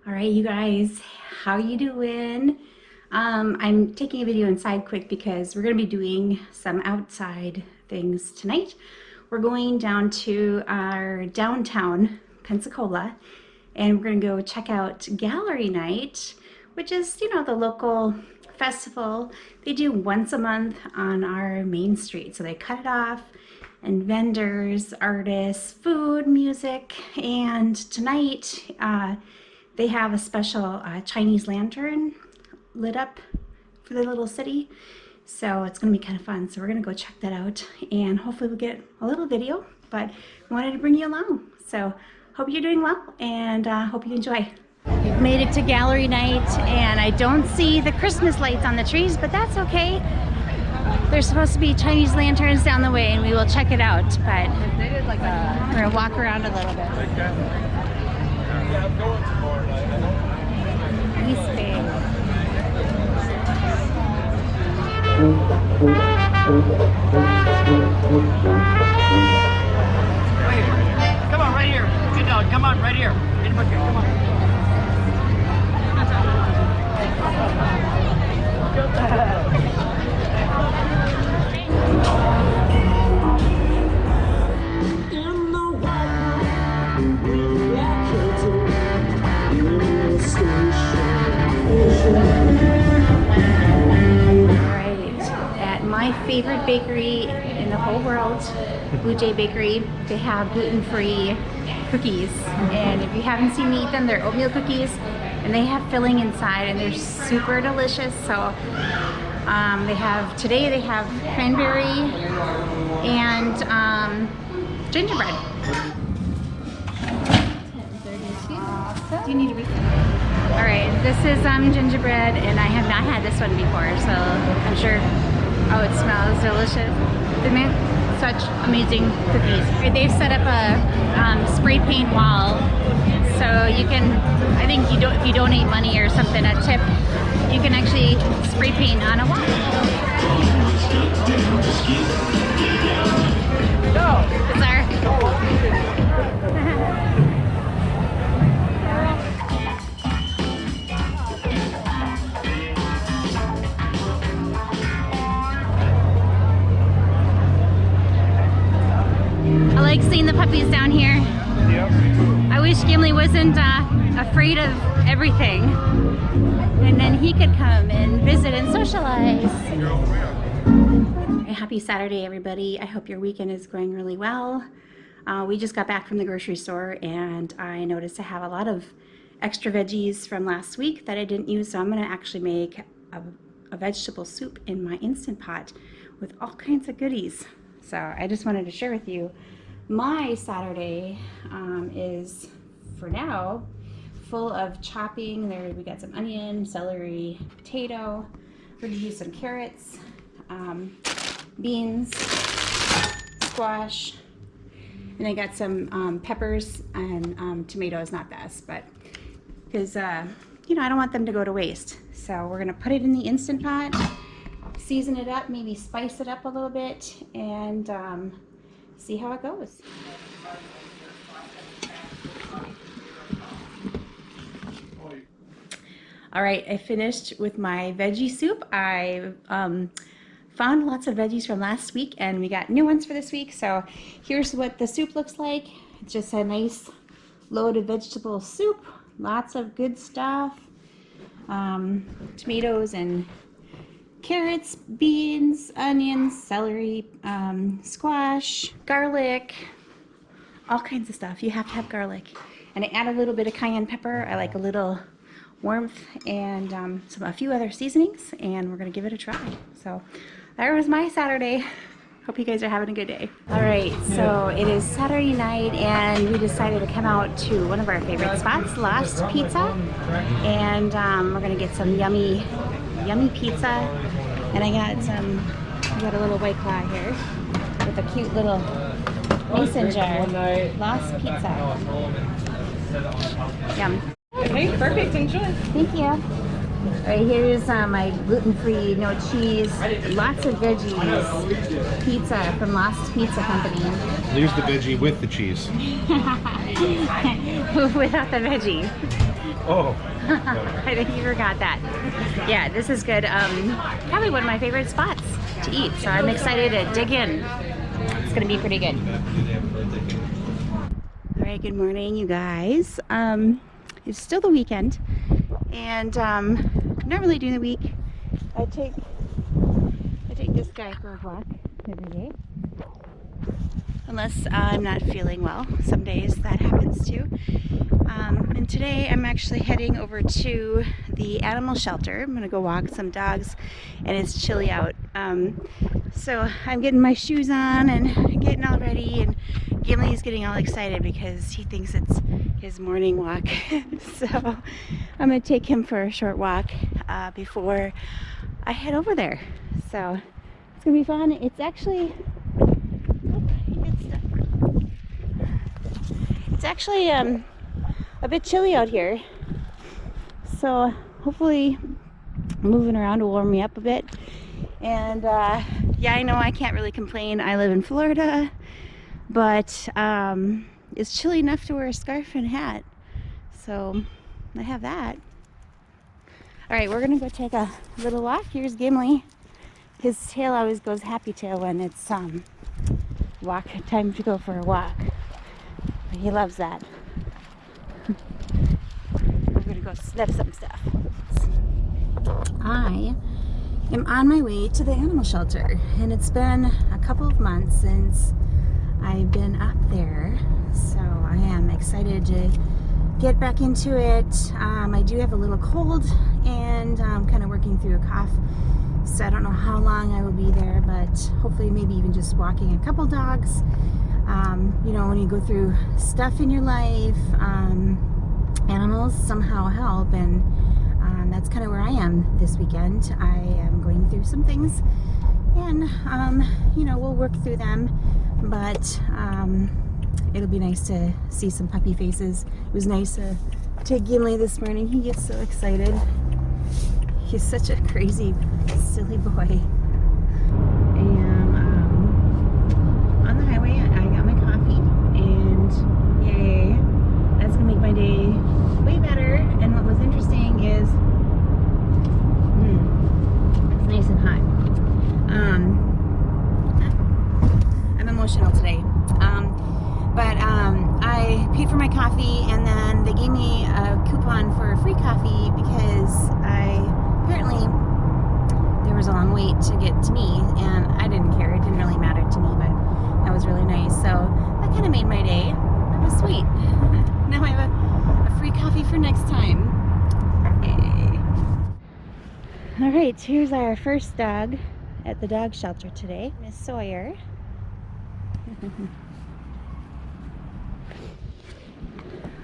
All right, you guys, how you doing? I'm taking a video inside quick because we're going to be doing some outside things tonight. We're going down to our downtown Pensacola, and we're going to go check out gallery night, which is, the local festival they do once a month on our main street. So they cut it off, and vendors, artists, food, music, and tonight, they have a special Chinese lantern lit up for the little city. So it's going to be kind of fun. So we're going to go check that out and hopefully we'll get a little video, but we wanted to bring you along. So hope you're doing well and hope you enjoy. We've made it to gallery night and I don't see the Christmas lights on the trees, but that's okay. There's supposed to be Chinese lanterns down the way and we will check it out, but we're going to walk around a little bit. East Bay. Come on, right here. Sit down. Come on, right here. Come on. My favorite bakery in the whole world, Blue Jay Bakery. They have gluten-free cookies, and if you haven't seen me eat them, they're oatmeal cookies, and they have filling inside, and they're super delicious. So today they have cranberry and gingerbread. Do you need a receipt? All right, this is gingerbread, and I have not had this one before, so I'm sure. Oh, it smells delicious. They make such amazing cookies. They've set up a spray paint wall, so you can, I think if you donate money or something, a tip, you can actually spray paint on a wall. Bizarre. I like seeing the puppies down here. Yep. I wish Gimli wasn't afraid of everything. And then he could come and visit and socialize. Happy Saturday, everybody. I hope your weekend is going really well. We just got back from the grocery store and I noticed I have a lot of extra veggies from last week that I didn't use. So I'm going to actually make a vegetable soup in my Instant Pot with all kinds of goodies. So I just wanted to share with you. My Saturday is, for now, full of chopping. We got some onion, celery, potato. We're going to use some carrots, beans, squash, and I got some peppers and tomatoes, not this, but because, I don't want them to go to waste. So we're going to put it in the Instant Pot, season it up, maybe spice it up a little bit, and see how it goes. All right, I finished with my veggie soup. I found lots of veggies from last week and we got new ones for this week. So here's what the soup looks like. It's just a nice loaded vegetable soup, lots of good stuff, tomatoes and carrots, beans, onions, celery, squash, garlic, all kinds of stuff. You have to have garlic. And I add a little bit of cayenne pepper. I like a little warmth and a few other seasonings, and we're gonna give it a try. So that was my Saturday. Hope you guys are having a good day. All right, so it is Saturday night and we decided to come out to one of our favorite spots, Lost Pizza. And we're gonna get some yummy pizza. And I got a little White Claw here with a cute little mason jar. Lost Pizza. Yum. Okay, perfect. Enjoy. Thank you. All right, here's my gluten-free, no cheese, lots of veggies pizza from Lost Pizza Company. Here's the veggie with the cheese. Without the veggie. Oh. I think you forgot that. Yeah, this is good. Probably one of my favorite spots to eat. So I'm excited to dig in. It's gonna be pretty good. All right, good morning, you guys. It's still the weekend, and normally during the week, I take this guy for a walk every day. Unless I'm not feeling well. Some days that happens too. And today I'm actually heading over to the animal shelter. I'm gonna go walk some dogs, and it's chilly out. So I'm getting my shoes on and getting all ready, and Gimli's getting all excited because he thinks it's his morning walk. So I'm gonna take him for a short walk before I head over there. So it's gonna be fun. It's actually a bit chilly out here, so hopefully moving around will warm me up a bit. And yeah, I know I can't really complain. I live in Florida, but it's chilly enough to wear a scarf and hat, so I have that. All right, we're gonna go take a little walk. Here's Gimli. His tail always goes happy tail when it's walk time to go for a walk. He loves that. We're gonna go sniff some stuff. I am on my way to the animal shelter, and it's been a couple of months since I've been up there, so I am excited to get back into it. I do have a little cold, and I'm kind of working through a cough, so I don't know how long I will be there, but hopefully maybe even just walking a couple dogs. You know, when you go through stuff in your life, animals somehow help, and that's kind of where I am this weekend. I am going through some things, and you know, we'll work through them, but it'll be nice to see some puppy faces. It was nice to take Gimli this morning. He gets so excited. He's such a crazy, silly boy. And on the highway, I got my coffee, and yay, that's gonna make my day way better. And what was interesting is it's nice and hot. I'm emotional today, but I paid for my coffee, and then they gave me a coupon for a free coffee because apparently there was a long wait to get to me, and I didn't care. It didn't really matter to me, but that was really nice. So that kind of made my day. That was sweet. Now I have a free coffee for next time. Yay. All right, here's our first dog at the dog shelter today, Miss Sawyer.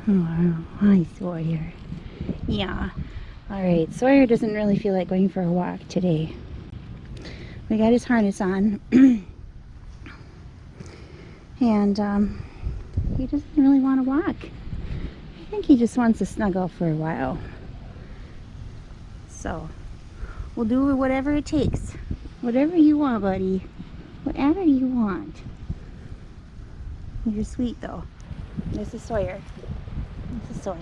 Oh, hi, Sawyer. Yeah. All right, Sawyer doesn't really feel like going for a walk today. We got his harness on, and he doesn't really want to walk. I think he just wants to snuggle for a while. So we'll do whatever it takes. Whatever you want, buddy. Whatever you want. You're sweet, though. This is Sawyer. This is Sawyer.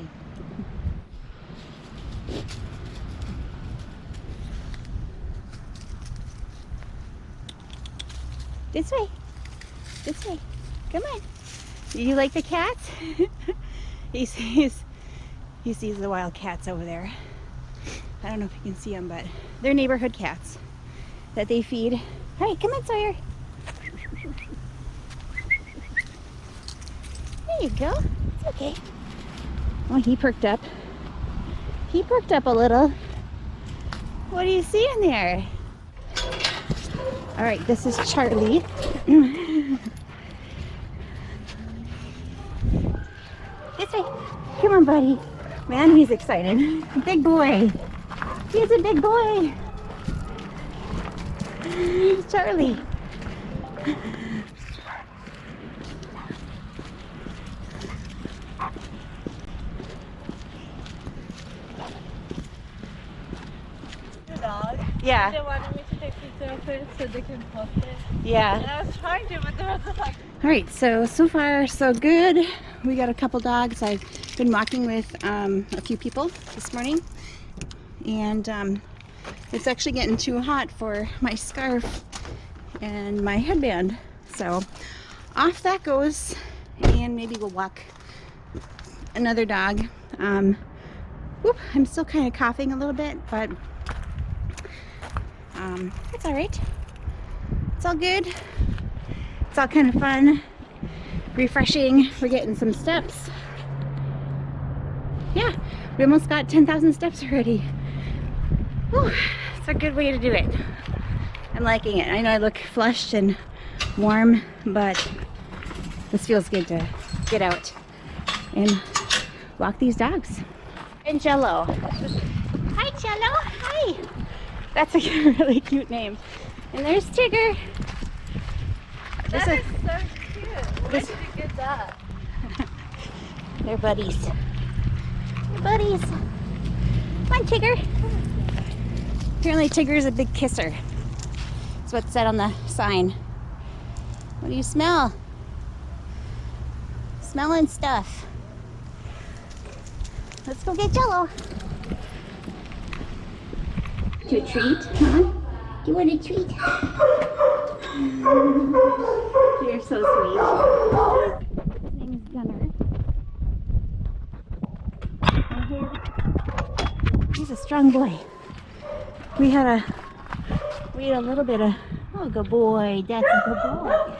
This way. This way. Come on. Do you like the cats? He sees the wild cats over there. I don't know if you can see them, but they're neighborhood cats that they feed. All right, come on, Sawyer. There you go. It's okay. Oh, he perked up. He perked up a little. What do you see in there? All right, this is Charlie. This way. Come on, buddy. Man, he's excited. Big boy. He's a big boy. Charlie. Dog. Yeah. They wanted me to take picture of it so they can post it. Yeah. And I was trying to, but there was just like. All right, so far so good. We got a couple dogs. I been walking with a few people this morning, and it's actually getting too hot for my scarf and my headband. So off that goes, and maybe we'll walk another dog. Whoop, I'm still kind of coughing a little bit, but it's all right. It's all good. It's all kind of fun, refreshing. We're getting some steps. Yeah, we almost got 10,000 steps already. Whew, it's a good way to do it. I'm liking it. I know I look flushed and warm, but this feels good to get out and walk these dogs. And Jello. Hi, Jello. Hi. That's a really cute name. And there's Tigger. That is so cute. Where did you get that? They're buddies. They're buddies. Come on, Tigger. Apparently Tigger is a big kisser. That's what's said on the sign. What do you smell? Smelling stuff. Let's go get Jello. To a treat, huh? Do you want a treat? You're so sweet. His name is Gunner. He's a strong boy. We had a little bit of, oh, good boy. That's a good boy.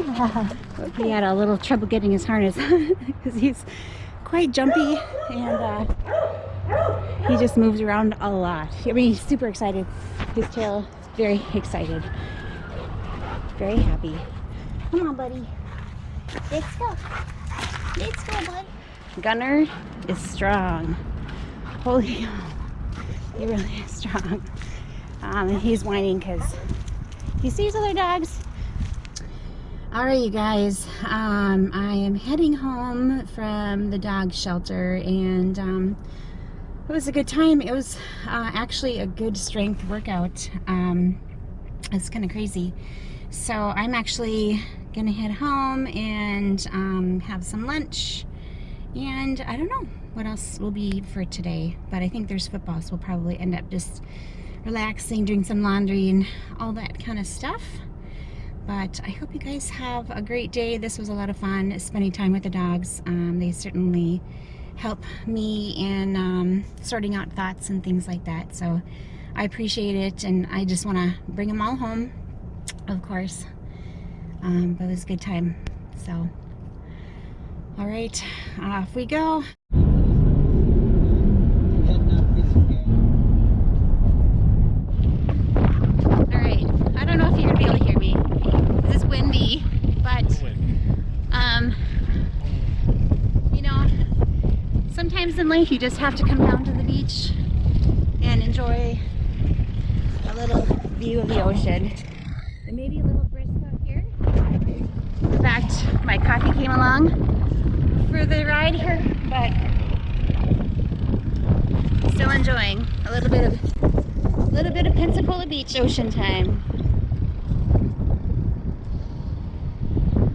Yeah. He had a little trouble getting his harness because he's quite jumpy, and he just moves around a lot. I mean, he's super excited. His tail is very excited. Very happy. Come on, buddy. Let's go. Let's go, bud. Gunner is strong. Holy, he really is strong. And he's whining because he sees other dogs. All right, you guys. I am heading home from the dog shelter, and it was a good time. It was actually a good strength workout. It's kind of crazy. So I'm actually gonna head home and have some lunch, and I don't know what else will be for today, but I think there's football, so we'll probably end up just relaxing, doing some laundry and all that kind of stuff. But I hope you guys have a great day. This was a lot of fun spending time with the dogs. They certainly help me in sorting out thoughts and things like that, so I appreciate it, and I just want to bring them all home, of course. But it was a good time. So all right, off we go. All right, I don't know if you're gonna be able to hear me. It's windy, but you know, sometimes in life you just have to come down to the beach and enjoy a little view of the ocean. It may be a little brisk out here. In fact, my coffee came along for the ride here, but still enjoying a little bit of Pensacola Beach ocean time.